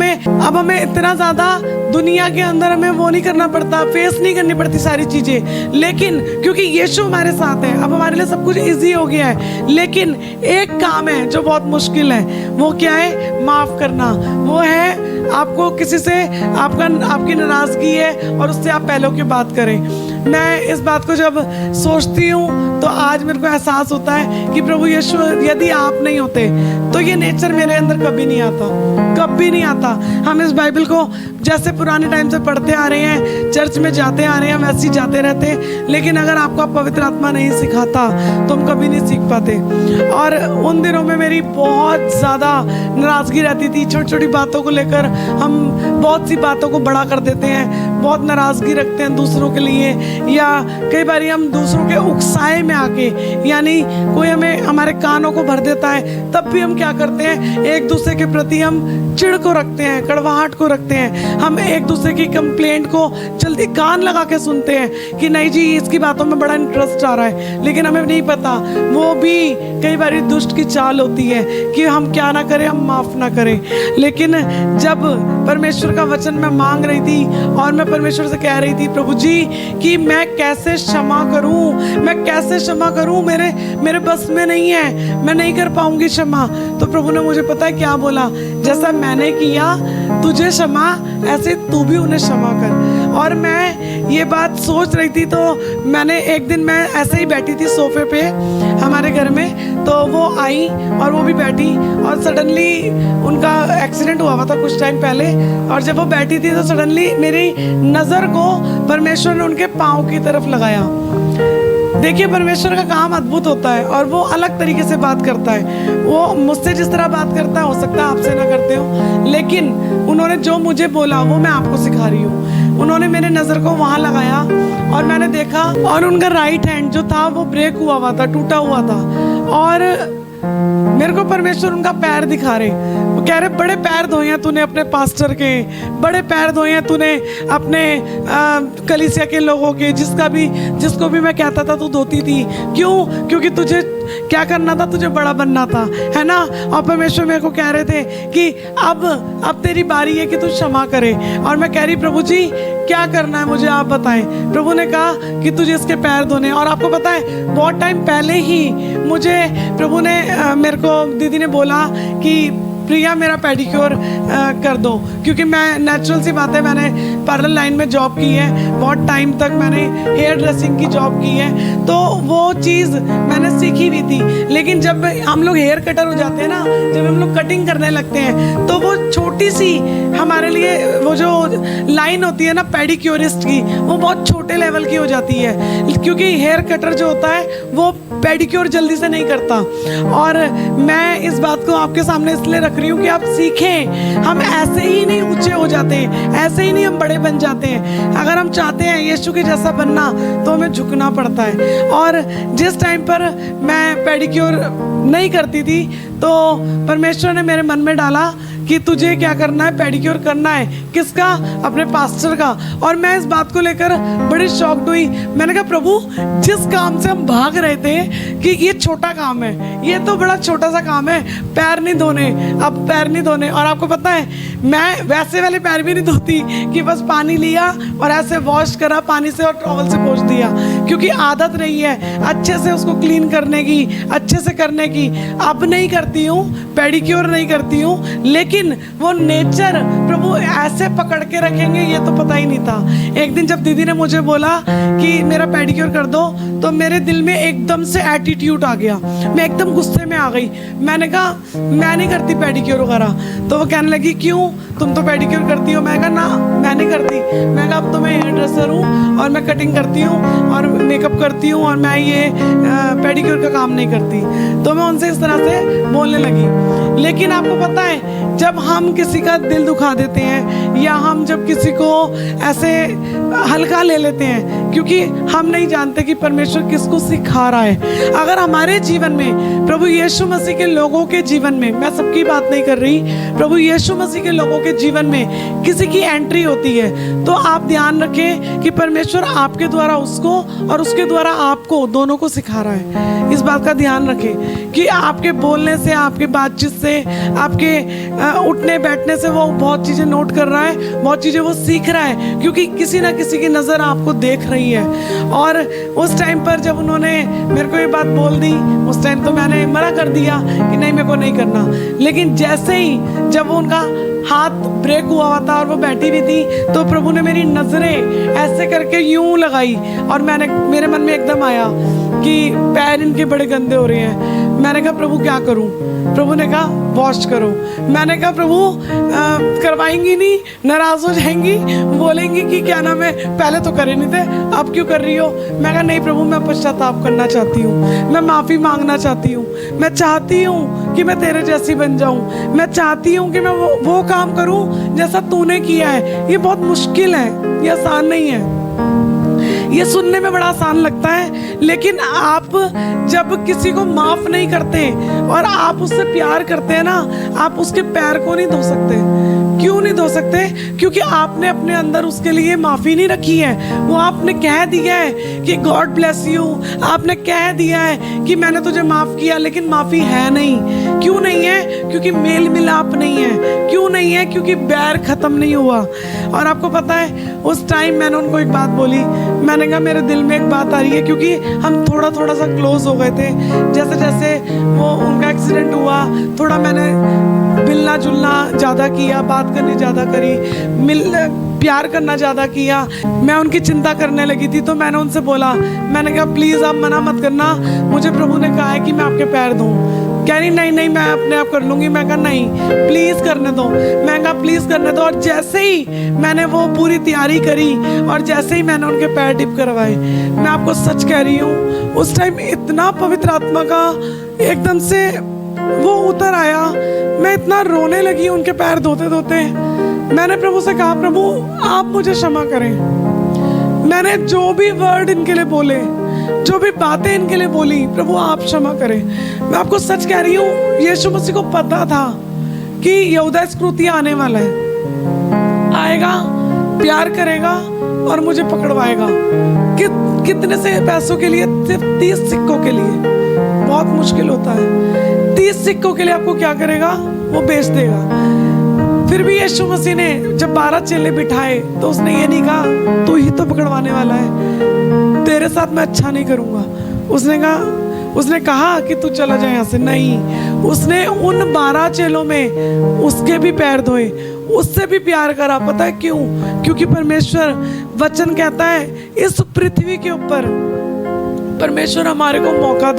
हमें इतना ज्यादा दुनिया के अंदर हमें वो नहीं करना पड़ता, फेस नहीं करनी पड़ती सारी चीजें। लेकिन क्योंकि यीशु हमारे साथ है, अब हमारे लिए सब कुछ इजी हो गया है। लेकिन एक काम है जो बहुत मुश्किल है, वो क्या है, माफ करना। वो है आपको किसी से आपकी नाराजगी है और उससे आप पहले की बात करें। मैं इस बात को जब सोचती हूँ तो आज मेरे को एहसास होता है कि प्रभु यीशु यदि आप नहीं होते तो ये नेचर मेरे अंदर कभी नहीं आता, कभी नहीं आता। हम इस बाइबल को जैसे पुराने टाइम से पढ़ते आ रहे हैं, चर्च में जाते आ रहे हैं, वैसे ही जाते रहते हैं, लेकिन अगर आपको पवित्र आत्मा नहीं सिखाता तो हम कभी नहीं सीख पाते। और उन दिनों में मेरी बहुत ज़्यादा नाराज़गी रहती थी, छोटी छोटी बातों को लेकर हम बहुत सी बातों को बड़ा कर देते हैं, बहुत नाराज़गी रखते हैं दूसरों के लिए, या कई बार हम दूसरों के उकसाए में आके, यानी कोई हमें हमारे कानों को भर देता है, तब भी हम क्या करते हैं, एक दूसरे के प्रति हम चिढ़ को रखते हैं, कड़वाहट को रखते हैं। हम एक दूसरे की कंप्लेंट को जल्दी कान लगा के सुनते हैं कि नहीं जी इसकी बातों में बड़ा इंटरेस्ट आ रहा है, लेकिन हमें नहीं पता वो भी कई बार दुष्ट की चाल होती है कि हम क्या ना करें, हम माफ ना करें। लेकिन जब परमेश्वर का वचन मैं मांग रही थी और मैं परमेश्वर से कह रही थी प्रभु जी कि मैं कैसे क्षमा करूं, मैं कैसे क्षमा करूं, मेरे बस में नहीं है, मैं नहीं कर पाऊंगी क्षमा, तो प्रभु ने मुझे पता है क्या बोला, जैसा मैंने किया तुझे क्षमा ऐसे तू भी उन्हें क्षमा कर। और मैं ये बात सोच रही थी, तो मैंने एक दिन मैं ऐसे ही बैठी थी सोफे पे हमारे घर में, तो वो आई और वो भी बैठी, और सडनली उनका एक्सीडेंट हुआ था कुछ टाइम पहले, और जब वो बैठी थी तो सडनली मेरी नज़र को परमेश्वर ने उनके पाँव की तरफ लगाया। देखिए, परमेश्वर का काम अद्भुत होता है और वो अलग तरीके से बात करता है। वो मुझसे जिस तरह बात करता है, हो सकता है आपसे ना करते हो, लेकिन उन्होंने जो मुझे बोला वो मैं आपको सिखा रही हूँ। उन्होंने मेरे नज़र को वहाँ लगाया और मैंने देखा, और उनका राइट हैंड जो था वो ब्रेक हुआ था, टूटा हुआ था, और मेरे को परमेश्वर उनका पैर दिखा रहे। वो कह रहे, बड़े पैर धोए हैं तूने अपने पास्टर के, बड़े पैर धोए हैं तूने अपने कलीसिया के लोगों के, जिसको भी मैं कहता था तू धोती थी। क्यों? क्योंकि तुझे क्या करना था, तुझे बड़ा बनना था, है ना। और परमेश्वर मेरे को कह रहे थे कि अब तेरी बारी है कि तू क्षमा करे। और मैं कह रही, प्रभु जी क्या करना है मुझे आप बताएं। प्रभु ने कहा कि तुझे इसके पैर धोने। और आपको पता है, बहुत टाइम पहले ही मुझे प्रभु ने मेरे को दीदी ने बोला कि प्रिया मेरा पेडिक्योर कर दो, क्योंकि मैं नेचुरल सी बात है, मैंने पार्लर लाइन में जॉब की है, बहुत टाइम तक मैंने हेयर ड्रेसिंग की जॉब की है, तो वो चीज़ मैंने सीखी हुई थी। लेकिन जब हम लोग हेयर कटर हो जाते हैं ना, जब हम लोग कटिंग करने लगते हैं, तो वो छोटी सी हमारे लिए वो जो लाइन होती है ना पेडिक्योरिस्ट की, वो बहुत छोटे लेवल की हो जाती है, क्योंकि हेयर कटर जो होता है वो पेडिक्योर जल्दी से नहीं करता। और मैं इस बात को आपके सामने इसलिए रख रही हूँ कि आप सीखें। हम ऐसे ही नहीं ऊंचे हो जाते हैं, ऐसे ही नहीं हम बड़े बन जाते हैं। अगर हम चाहते हैं यीशु के जैसा बनना, तो हमें झुकना पड़ता है। और जिस टाइम पर मैं पेडिक्योर नहीं करती थी, तो परमेश्वर ने मेरे मन में डाला कि तुझे क्या करना है, पेडिक्योर करना है। किसका? अपने पास्टर का। और मैं इस बात को लेकर बड़ी शॉक्ड हुई। मैंने कहा, प्रभु जिस काम से हम भाग रहे थे कि ये छोटा काम है, ये तो बड़ा छोटा सा काम है, पैर नहीं धोने, अब पैर नहीं धोने। और आपको पता है, मैं वैसे वाले पैर भी नहीं धोती कि बस पानी लिया और ऐसे वॉश करा पानी से और टॉवल से पोंछ दिया, क्योंकि आदत रही है अच्छे से उसको क्लीन करने की, अच्छे से करने की। अब नहीं करती हूँ, पेडिक्योर नहीं करती हूँ, लेकिन वो नेचर प्रभु ऐसे पकड़ के रखेंगे ये तो पता ही नहीं था। एक दिन जब दीदी ने मुझे बोला कि मेरा पेडिक्योर कर दो, तो मेरे दिल में एकदम से एटीट्यूड आ गया, मैं एकदम गुस्से में आ गई। मैंने कहा, मैं नहीं करती पेडिक्योर वगैरह। तो वो कहने लगी, क्यों, तुम तो पेडिक्योर करती हो। मैं कहा, ना मैं नहीं करती। मैं कहा, अब तो मैं हेयर ड्रेसर हूँ और मैं कटिंग करती हूँ और मेकअप करती हूँ, और मैं ये पेडिक्योर का काम नहीं करती। तो मैं उनसे इस तरह से बोलने लगी। लेकिन आपको पता है, जब हम किसी का दिल दुखा देते हैं, या हम जब किसी को ऐसे हल्का ले लेते हैं, क्योंकि हम नहीं जानते कि परमेश्वर किसको सिखा रहा है। अगर हमारे जीवन में प्रभु यीशु मसीह के लोगों के जीवन में, मैं सबकी बात नहीं कर रही, प्रभु यीशु मसीह के लोगों के जीवन में किसी की एंट्री होती है, तो आप ध्यान रखें कि परमेश्वर आपके द्वारा उसको और उसके द्वारा आपको, दोनों को सिखा रहा है। इस बात का ध्यान रखें कि आपके बोलने से, आपके बातचीत से, आपके उठने बैठने से वो बहुत चीज़ें नोट कर रहा है, बहुत चीज़ें वो सीख रहा है, क्योंकि किसी ना किसी की नज़र आपको देख रही है। और उस टाइम पर जब उन्होंने मेरे को ये बात बोल दी, उस टाइम तो मैंने मना कर दिया कि नहीं, मेरे को नहीं करना। लेकिन जैसे ही जब उनका हाथ ब्रेक हुआ था और वो बैठी हुई थी, तो प्रभु ने मेरी नज़रें ऐसे करके यूं लगाई, और मेरे मन में एकदम आया कि पैर इनके बड़े गंदे हो रहे हैं। मैंने कहा, प्रभु क्या करूं? प्रभु ने कहा, वॉश करो। मैंने कहा, प्रभु करवाएंगी नहीं, नाराज हो जाएंगी, बोलेंगी कि क्या नाम है, पहले तो करे नहीं थे, अब क्यों कर रही हो? मैं कहा, नहीं प्रभु, मैं पश्चाताप करना चाहती हूँ, मैं माफ़ी मांगना चाहती हूँ, मैं चाहती हूँ कि मैं तेरे जैसी बन जाऊँ, मैं चाहती हूँ कि मैं वो काम करूँ जैसा तूने किया है। ये बहुत मुश्किल है, ये आसान नहीं है। ये सुनने में बड़ा आसान लगता है, लेकिन आप जब किसी को माफ नहीं करते और आप उससे प्यार करते हैं ना, आप उसके पैर को नहीं धो सकते। क्यों नहीं धो सकते? क्योंकि आपने अपने अंदर उसके लिए माफ़ी नहीं रखी है। वो आपने कह दिया है कि गॉड ब्लेस यू, आपने कह दिया है कि मैंने तुझे माफ़ किया, लेकिन माफ़ी है नहीं। क्यों नहीं है? क्योंकि मेल मिलाप नहीं है। क्यों नहीं है? क्योंकि बैर ख़त्म नहीं हुआ। और आपको पता है, उस टाइम मैंने उनको एक बात बोली, मैंने कहा मेरे दिल में एक बात आ रही है, क्योंकि हम थोड़ा थोड़ा सा क्लोज हो गए थे। जैसे जैसे वो उनका एक्सीडेंट हुआ, थोड़ा मैंने मिलना जुलना ज़्यादा किया, बात करनी ज़्यादा करी, प्यार करना ज़्यादा किया। मैं उनकी चिंता करने लगी थी। तो मैंने उनसे बोला, मैंने कहा प्लीज़ आप मना मत करना, मुझे प्रभु ने कहा है कि मैं आपके पैर धोऊं। कह रही नहीं नहीं मैं अपने आप कर लूँगी। मैं कहा नहीं प्लीज़ करने दो। मैं कहा प्लीज़ करने दो। और जैसे ही मैंने वो पूरी तैयारी करी और जैसे ही मैंने उनके पैर डिप करवाए, मैं आपको सच कह रही हूँ, उस टाइम इतना पवित्र आत्मा का एकदम से वो उतर आया। मैं इतना रोने लगी उनके पैर धोते धोते। मैंने प्रभु से कहा, प्रभु आप मुझे क्षमा करें, मैंने जो भी वर्ड इनके लिए बोले, जो भी बातें इनके लिए बोली, प्रभु आप क्षमा करें। मैं आपको सच कह रही हूँ, यीशु मसीह को पता था कि यहूदा इस्करियोती आने वाला है, आएगा, प्यार करेगा और मुझे पकड़वाएगा। कितने से पैसों के लिए? सिर्फ 30 सिक्कों के लिए। बहुत मुश्किल होता है। 30 सिक्कों के लिए आपको क्या करेगा? वो बेच देगा। फिर भी यीशु मसीह ने जब 12 चेले बिठाए तो उसने ये नहीं कहा तू ही तो पकड़वाने वाला है, तेरे साथ मैं अच्छा नहीं करूंगा। उसने कहा कि तू चला जाए यहाँ से। नहीं, उसने उन 12 चेलों में उसके भी पैर धोए, उससे भी प्यार करा। पता है क्यों? क्योंकि परमेश्वर वचन कहता है इस पृथ्वी के ऊपर परमेश्वर हमारे को मौका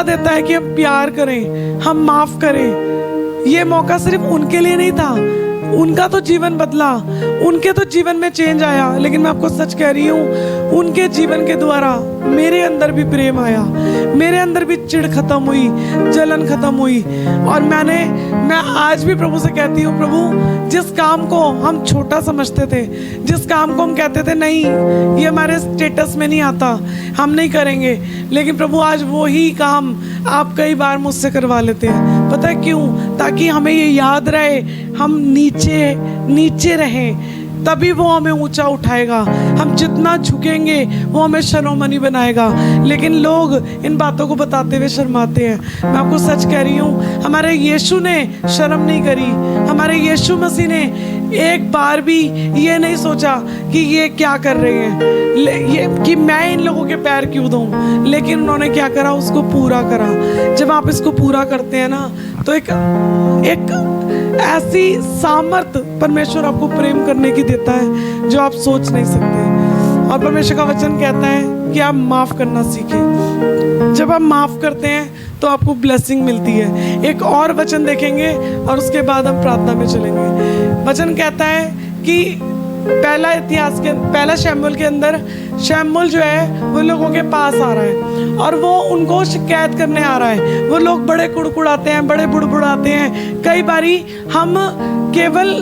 देता है कि हम प्यार करें, हम माफ करें। ये मौका सिर्फ उनके लिए नहीं था, उनका तो जीवन बदला, उनके तो जीवन में चेंज आया। लेकिन मैं आपको सच कह रही हूँ, उनके जीवन के द्वारा मेरे अंदर भी प्रेम आया, मेरे अंदर भी चिढ़ खत्म हुई, जलन खत्म हुई। और मैं आज भी प्रभु से कहती हूँ, प्रभु जिस काम को हम छोटा समझते थे, जिस काम को हम कहते थे नहीं ये हमारे स्टेटस में नहीं आता, हम नहीं करेंगे, लेकिन प्रभु आज वो ही काम आप कई बार मुझसे करवा लेते हैं। पता है क्यों? ताकि हमें ये याद रहे हम नीचे रहें, तभी वो हमें ऊंचा उठाएगा। हम जितना झुकेंगे वो हमें शर्मनी बनाएगा। लेकिन लोग इन बातों को बताते हुए शर्माते हैं। मैं आपको सच कह रही हूँ, हमारे यीशु ने शर्म नहीं करी। हमारे यीशु मसीह ने एक बार भी ये नहीं सोचा कि ये क्या कर रहे हैं, कि मैं इन लोगों के पैर क्यों दूं। लेकिन उन्होंने क्या करा? उसको पूरा करा। जब आप इसको पूरा करते हैं ना, तो एक ऐसी सामर्थ्य परमेश्वर आपको प्रेम करने की देता है जो आप सोच नहीं सकते। और परमेश्वर का वचन कहता है कि आप माफ करना सीखें। जब आप माफ करते हैं तो आपको ब्लेसिंग मिलती है। एक और वचन देखेंगे और उसके बाद हम प्रार्थना में चलेंगे। वचन कहता है कि पहला शमूएल के अंदर शमूएल जो है वो लोगों के पास आ रहा है और वो उनको शिकायत करने आ रहा है। वो लोग बड़े कुड़कुड़ाते हैं, बड़े बुड़बुड़ाते हैं। कई बारी हम केवल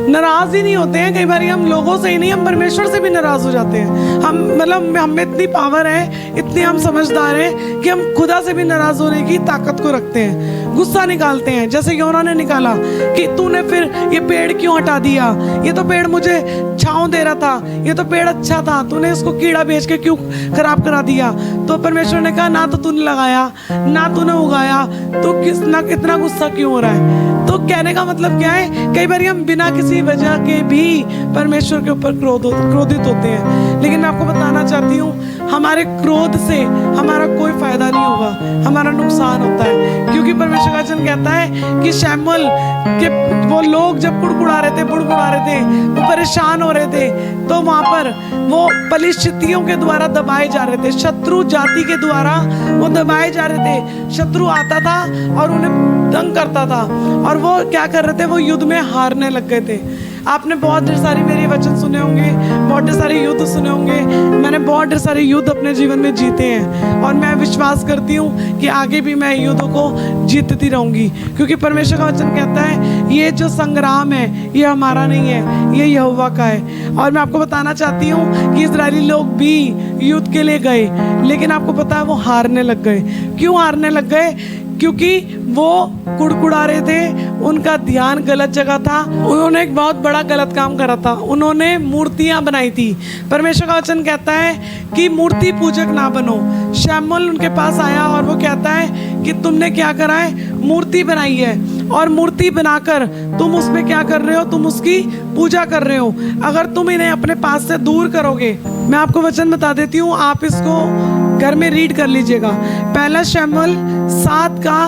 नाराज ही नहीं होते हैं, कई बार हम लोगों से ही नहीं, हम परमेश्वर से भी नाराज हो जाते हैं। हम में इतनी पावर है, इतने हम समझदार हैं कि हम खुदा से भी नाराज होने की ताकत को रखते हैं, गुस्सा निकालते हैं। जैसे योना ने निकाला कि तूने फिर ये पेड़ क्यों हटा दिया, ये तो पेड़ मुझे छांव दे रहा था, ये तो पेड़ अच्छा था, तूने इसको कीड़ा बेच के क्यों खराब करा दिया। तो परमेश्वर ने कहा ना तो तूने लगाया, ना तूने उगाया, तो इतना गुस्सा क्यों हो रहा है। तो कहने का मतलब क्या है? कई बार हम बिना किसी वजह के भी परमेश्वर के ऊपर क्रोधित होते हैं। लेकिन मैं आपको बताना चाहती हूँ, हमारे क्रोध से हमारा कोई फायदा नहीं होगा, हमारा नुकसान होता है। क्योंकि परमेश्वर का वचन कहता है कि शमूएल के वो लोग जब बुड़बुड़ा रहे थे, वो परेशान हो रहे थे, तो वहां पर वो पलिश्तियों के द्वारा दबाए जा रहे थे, शत्रु जाति के द्वारा वो दबाए जा रहे थे। शत्रु आता था और उन्हें तंग करता था और वो क्या कर रहे थे? वो युद्ध में हारने लग गए थे। आपने बहुत ढेर सारी मेरे वचन सुने होंगे, बहुत ढेर सारे युद्ध सुने होंगे। मैंने बहुत ढेर सारे युद्ध अपने जीवन में जीते हैं और मैं विश्वास करती हूँ कि आगे भी मैं युद्धों को जीतती रहूंगी। क्योंकि परमेश्वर का वचन कहता है ये जो संग्राम है ये हमारा नहीं है, ये यहोवा का है। और मैं आपको बताना चाहती हूँ कि इस्राएली लोग भी युद्ध के लिए गए, लेकिन आपको पता है वो हारने लग गए। क्यों हारने लग गए? क्योंकि वो कुड़कुड़ा रहे थे, उनका ध्यान गलत जगह था। उन्होंने एक बहुत बड़ा गलत काम करा था, उन्होंने मूर्तियां बनाई थी। परमेश्वर का वचन कहता है कि मूर्ति पूजक ना बनो। शमूएल उनके पास आया और वो कहता है कि तुमने क्या करा है? मूर्ति बनाई है और मूर्ति बनाकर तुम उसमें क्या कर रहे हो? तुम उसकी पूजा कर रहे हो। अगर तुम इन्हें अपने पास से दूर करोगे, मैं आपको वचन बता देती हूँ, आप इसको घर में रीड कर लीजिएगा। पहला शमूएल 7 का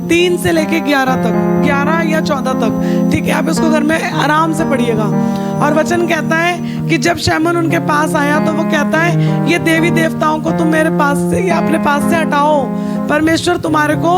3 से लेके 11 तक, 11 या 14 तक, ठीक है। आप इसको घर में आराम से पढ़िएगा। और वचन कहता है कि जब शैमूएल उनके पास आया तो वो कहता है, ये देवी देवताओं को तुम मेरे पास से या अपने पास से हटाओ, परमेश्वर तुम्हारे को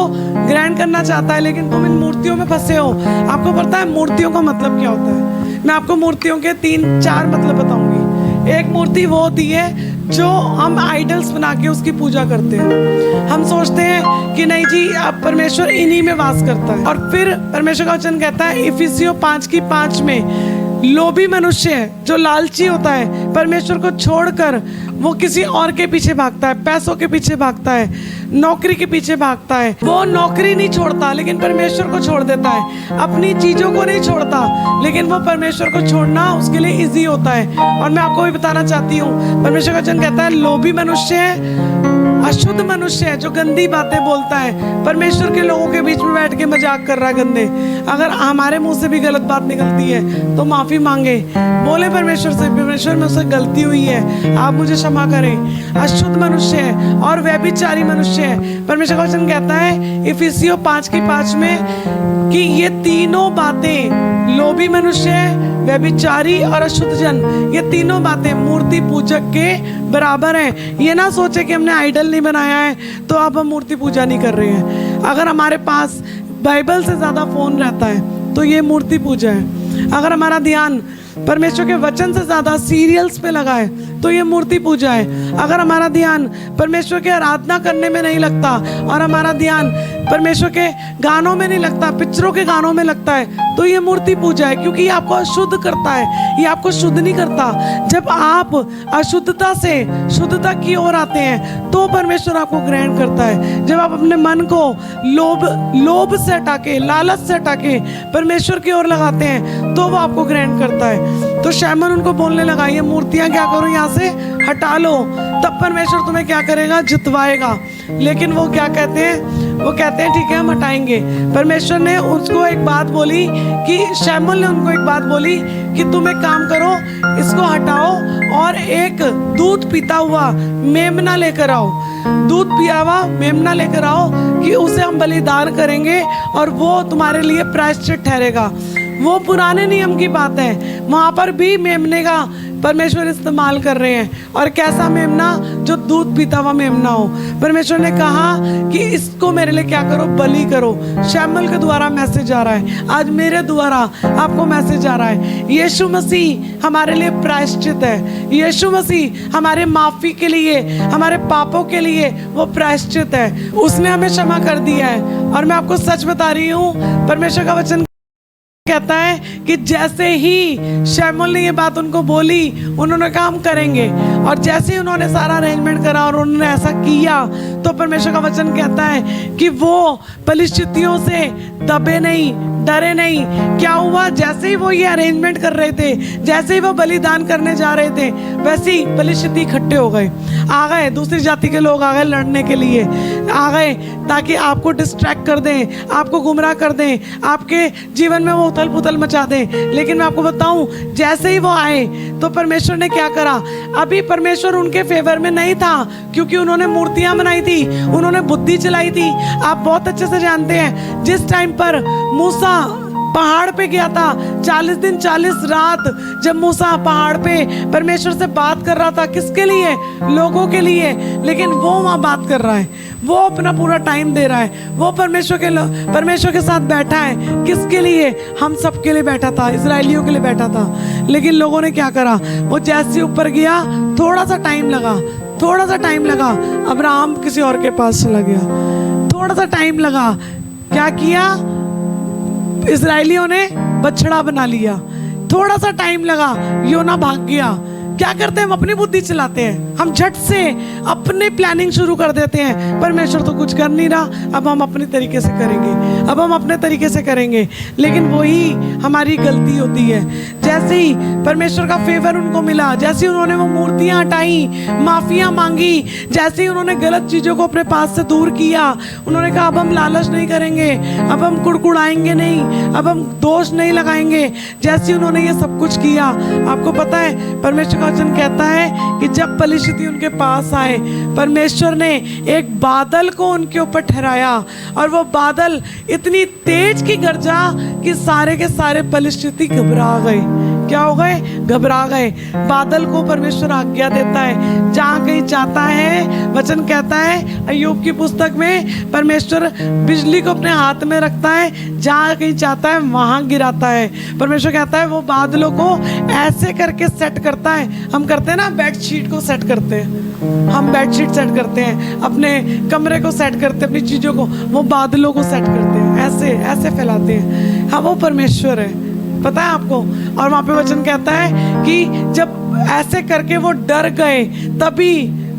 ग्रहण करना चाहता है, लेकिन तुम इन मूर्तियों में फंसे हो। आपको पता है मूर्तियों का मतलब क्या होता है? मैं आपको मूर्तियों के 3-4 मतलब बताऊंगी। एक मूर्ति वो होती है जो हम आइडल्स बना के उसकी पूजा करते हैं। हम सोचते हैं कि नहीं जी, अब परमेश्वर इन्हीं में वास करता है। और फिर परमेश्वर का वचन कहता है इफिसियों 5:5 में, लोभी मनुष्य है जो लालची होता है, परमेश्वर को छोड़कर वो किसी और के पीछे भागता है, पैसों के पीछे भागता है, नौकरी के पीछे भागता है। वो नौकरी नहीं छोड़ता लेकिन परमेश्वर को छोड़ देता है, अपनी चीजों को नहीं छोड़ता लेकिन वो परमेश्वर को छोड़ना उसके लिए इजी होता है। और मैं आपको भी बताना चाहती हूँ, परमेश्वर का वचन कहता है लोभी मनुष्य है, अशुद्ध मनुष्य है जो गंदी बातें बोलता है, परमेश्वर के लोगों के बीच में बैठ के मजाक कर रहा है गंदे। अगर हमारे मुंह से भी गलत बात निकलती है तो माफी मांगे, बोले परमेश्वर से, परमेश्वर मुझसे गलती हुई है, आप मुझे क्षमा करें। अशुद्ध मनुष्य है और व्यभिचारी मनुष्य है। परमेश्वर का वचन कहता है इफिसियों 5:5 में कि ये तीनों बातें, लोभी मनुष्य है, व्यभिचारी और अशुद्ध जन, ये तीनों बातें मूर्ति पूजक के बराबर हैं। ये ना सोचे कि हमने आइडल नहीं बनाया है तो अब हम मूर्ति पूजा नहीं कर रहे हैं। अगर हमारे पास बाइबल से ज़्यादा फ़ोन रहता है तो ये मूर्ति पूजा है। अगर हमारा ध्यान परमेश्वर के वचन से ज़्यादा सीरियल्स पे लगा है तो ये मूर्ति पूजा है। अगर हमारा ध्यान परमेश्वर की आराधना करने में नहीं लगता और हमारा ध्यान परमेश्वर के गानों में नहीं लगता, पिक्चरों के गानों में लगता है, तो ये मूर्ति पूजा है। क्योंकि ये आपको अशुद्ध करता है, ये आपको शुद्ध नहीं करता। जब आप अशुद्धता से शुद्धता की ओर आते हैं तो परमेश्वर आपको ग्रहण करता है। जब आप अपने मन को लोभ से हटा के, लालच से हटा के परमेश्वर की ओर लगाते हैं तो वो आपको ग्रहण करता है। तो शैमूएल उनको बोलने लगा, ये मूर्तियां क्या करो, यहाँ से हटा लो, तब परमेश्वर तुम्हें क्या करेगा, जितवाएगा। लेकिन वो क्या कहते हैं, वो कहते हैं ठीक है हम हटाएंगे। परमेश्वर ने उसको एक बात बोली कि शैमूएल ने उनको एक बात बोली कि तुम एक काम करो, इसको हटाओ और एक दूध पीता हुआ मेमना लेकर आओ, दूध पिया हुआ मेमना लेकर आओ कि उसे हम बलिदान करेंगे और वो तुम्हारे लिए प्रायश्चित ठहरेगा। वो पुराने नियम की बात है, वहाँ पर भी मेमने का परमेश्वर इस्तेमाल कर रहे हैं। और कैसा मेमना, जो दूध पीता हुआ मेमना हो। परमेश्वर ने कहा कि इसको मेरे लिए क्या करो, बलि करो। शैमूएल के द्वारा मैसेज आ रहा है, आज मेरे द्वारा आपको मैसेज आ रहा है। यीशु मसीह हमारे लिए प्रायश्चित है, यीशु मसीह हमारे माफ़ी के लिए, हमारे पापों के लिए वो प्रायश्चित है। उसने हमें क्षमा कर दिया है। और मैं आपको सच बता रही हूँ, परमेश्वर का वचन कहता है कि जैसे ही शैमूएल ने ये बात उनको बोली, उन्होंने काम करेंगे। और जैसे ही उन्होंने सारा अरेंजमेंट करा और उन्होंने ऐसा किया तो परमेश्वर का वचन कहता है कि वो फलिश्तियों से दबे नहीं, डरे नहीं। क्या हुआ, जैसे ही वो ये अरेंजमेंट कर रहे थे, जैसे ही वो बलिदान करने जा रहे थे, वैसे ही फलिश्ती इकट्ठे हो गए, आ गए, दूसरी जाति के लोग आ गए लड़ने के लिए, आ गए ताकि आपको डिस्ट्रैक्ट कर दें, आपको गुमराह कर दें, आपके जीवन में वो उथल पुथल मचा दें। लेकिन मैं आपको बताऊं, जैसे ही वो आए तो परमेश्वर ने क्या करा, अभी परमेश्वर उनके फेवर में नहीं था क्योंकि उन्होंने मूर्तियां बनाई थी, उन्होंने बुद्धि चलाई थी। आप बहुत अच्छे से जानते हैं, जिस टाइम पर मूसा पहाड़ पे गया था, 40 दिन 40 रात जब मूसा पहाड़ पे परमेश्वर से बात कर रहा था, किसके लिए, लोगों के लिए, लेकिन वो वहाँ बात कर रहा है, वो अपना पूरा टाइम दे रहा है, वो परमेश्वर के साथ बैठा है, किसके लिए, हम सब के लिए बैठा था, इजराइलियों के लिए बैठा था। लेकिन लोगों ने क्या करा, वो जैसे ऊपर गया, थोड़ा सा टाइम लगा, अब्राहम किसी और के पास चला गया, थोड़ा सा टाइम लगा, क्या किया, इजराइलियों ने बछड़ा बना लिया, थोड़ा सा टाइम लगा, योना भाग गया। क्या करते हैं, हम अपनी बुद्धि चलाते हैं, हम झट से अपने प्लानिंग शुरू कर देते हैं। परमेश्वर तो कुछ कर नहीं रहा, अब हम अपने तरीके से करेंगे, लेकिन वही हमारी गलती होती है। जैसे ही परमेश्वर का फेवर उनको मिला, जैसे ही उन्होंने वो मूर्तियां हटाई, माफिया मांगी, जैसे ही उन्होंने गलत चीजों को अपने पास से दूर किया, उन्होंने कहा अब हम लालच नहीं करेंगे, अब हम कुड़कुड़ाएंगे नहीं, अब हम दोष नहीं लगाएंगे, जैसे ही उन्होंने ये सब कुछ किया, आपको पता है परमेश्वर का वचन कहता है कि जब पलिश्ती उनके पास आए, परमेश्वर ने एक बादल को उनके ऊपर ठहराया और वो बादल इतनी तेज की गरजा कि सारे के सारे पलिश्ती घबरा गए। क्या हो गए? घबरा गए। बादल को परमेश्वर आज्ञा देता है, जहाँ कहीं चाहता है, वचन कहता है अय्यूब की पुस्तक में, परमेश्वर बिजली को अपने हाथ में रखता है, जहाँ कहीं चाहता है वहाँ गिराता है। परमेश्वर कहता है वो बादलों को ऐसे करके सेट करता है। हम करते हैं ना, बेडशीट को सेट करते हैं, हम बेडशीट सेट करते हैं, अपने कमरे को सेट करते हैं, अपनी चीज़ों को, वो बादलों को सेट करते हैं, ऐसे ऐसे फैलाते हैं। हाँ, वो परमेश्वर है, पता है आपको। और वहाँ पे वचन कहता है कि जब ऐसे करके वो डर गए, तभी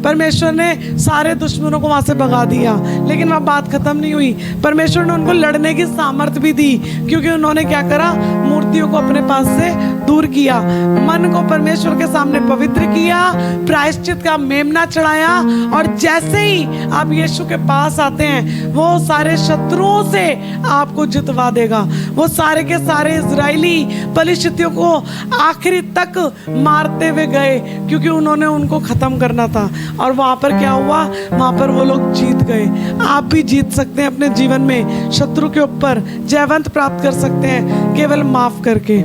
परमेश्वर ने सारे दुश्मनों को वहाँ से भगा दिया। लेकिन वहाँ बात खत्म नहीं हुई, परमेश्वर ने उनको लड़ने की सामर्थ्य भी दी, क्योंकि उन्होंने क्या करा? मूर्तियों को अपने पास से दूर किया, मन को परमेश्वर के सामने पवित्र किया, प्रायश्चित का मेमना चढ़ाया, और जैसे ही आप यीशु के पास आते हैं, वो सारे शत्रुओं से आपको जितवा देगा। वो सारे के सारे इजरायली पलिश्तियों को आखिरी तक मारते हुए गए, क्योंकि उन्होंने उनको खत्म करना था। और वहाँ पर क्या हुआ? वहाँ पर वो लोग जीत गए। आप भी जीत सकते हैं अपने जीवन में, शत्रु के ऊपर जयवंत प्राप्त कर सकते हैं, केवल माफ करके,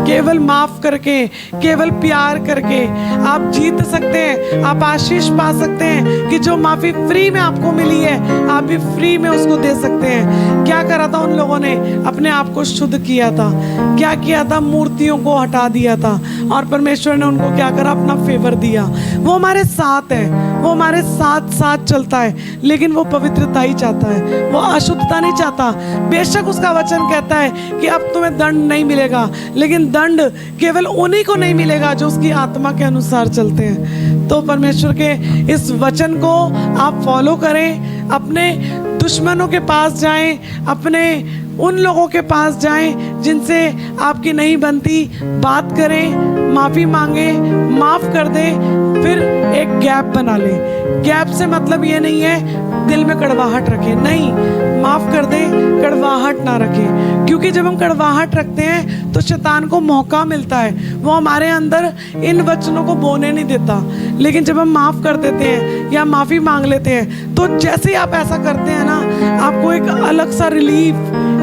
केवल माफ करके, केवल प्यार करके आप जीत सकते हैं। आप आशीष पा सकते हैं कि जो माफी फ्री में आपको मिली है, आप भी फ्री में उसको दे सकते हैं। क्या करा था उन लोगों ने? अपने आप को शुद्ध किया था। क्या किया था? मूर्तियों को हटा दिया था, और परमेश्वर ने उनको क्या करा? अपना फेवर दिया। वो हमारे साथ है, वो हमारे साथ साथ चलता है, लेकिन वो पवित्रता ही चाहता है, वो अशुद्धता नहीं चाहता। बेशक उसका वचन कहता है कि अब तुम्हें दंड नहीं मिलेगा, लेकिन दंड केवल उन्हीं को नहीं मिलेगा जो उसकी आत्मा के अनुसार चलते हैं। तो परमेश्वर के इस वचन को आप फॉलो करें, अपने दुश्मनों के पास जाएं, अपने उन लोगों के पास जाएं जिनसे आपकी नहीं बनती, बात करें, माफ़ी मांगे, माफ़ कर दे, फिर एक गैप बना ले। गैप से मतलब ये नहीं है दिल में कड़वाहट रखे, नहीं, माफ़ कर दे, कड़वाहट ना रखे, क्योंकि जब हम कड़वाहट रखते हैं तो शैतान को मौका मिलता है, वो हमारे अंदर इन वचनों को बोने नहीं देता। लेकिन जब हम माफ़ कर देते हैं या माफ़ी मांग लेते हैं, तो जैसे ही आप ऐसा करते हैं ना, आपको एक अलग सा रिलीफ,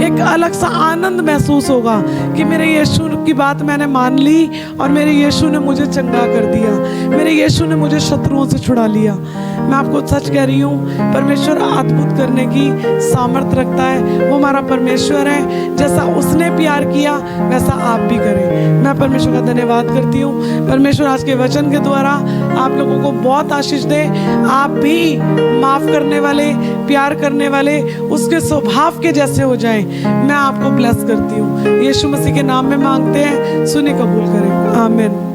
एक अलग सा आनंद महसूस होगा कि मेरे यीशु की बात मैंने मान ली और मेरे यीशु ने मुझे चंगा कर दिया, मेरे यीशु ने मुझे शत्रुओं से छुड़ा लिया। मैं आपको सच कह रही हूँ, परमेश्वर अद्भुत करने की सामर्थ्य रखता है। वो हमारा परमेश्वर है, जैसा उसने प्यार किया वैसा आप भी करें। मैं परमेश्वर का धन्यवाद करती हूँ। परमेश्वर आज के वचन के द्वारा आप लोगों को बहुत आशीष दे। आप भी माफ़ करने वाले, प्यार करने वाले, उसके स्वभाव के जैसे हो जाएं। मैं आपको ब्लेस करती हूँ। यीशु मसीह के नाम में मांगते हैं, सुने कबूल करें। आमीन।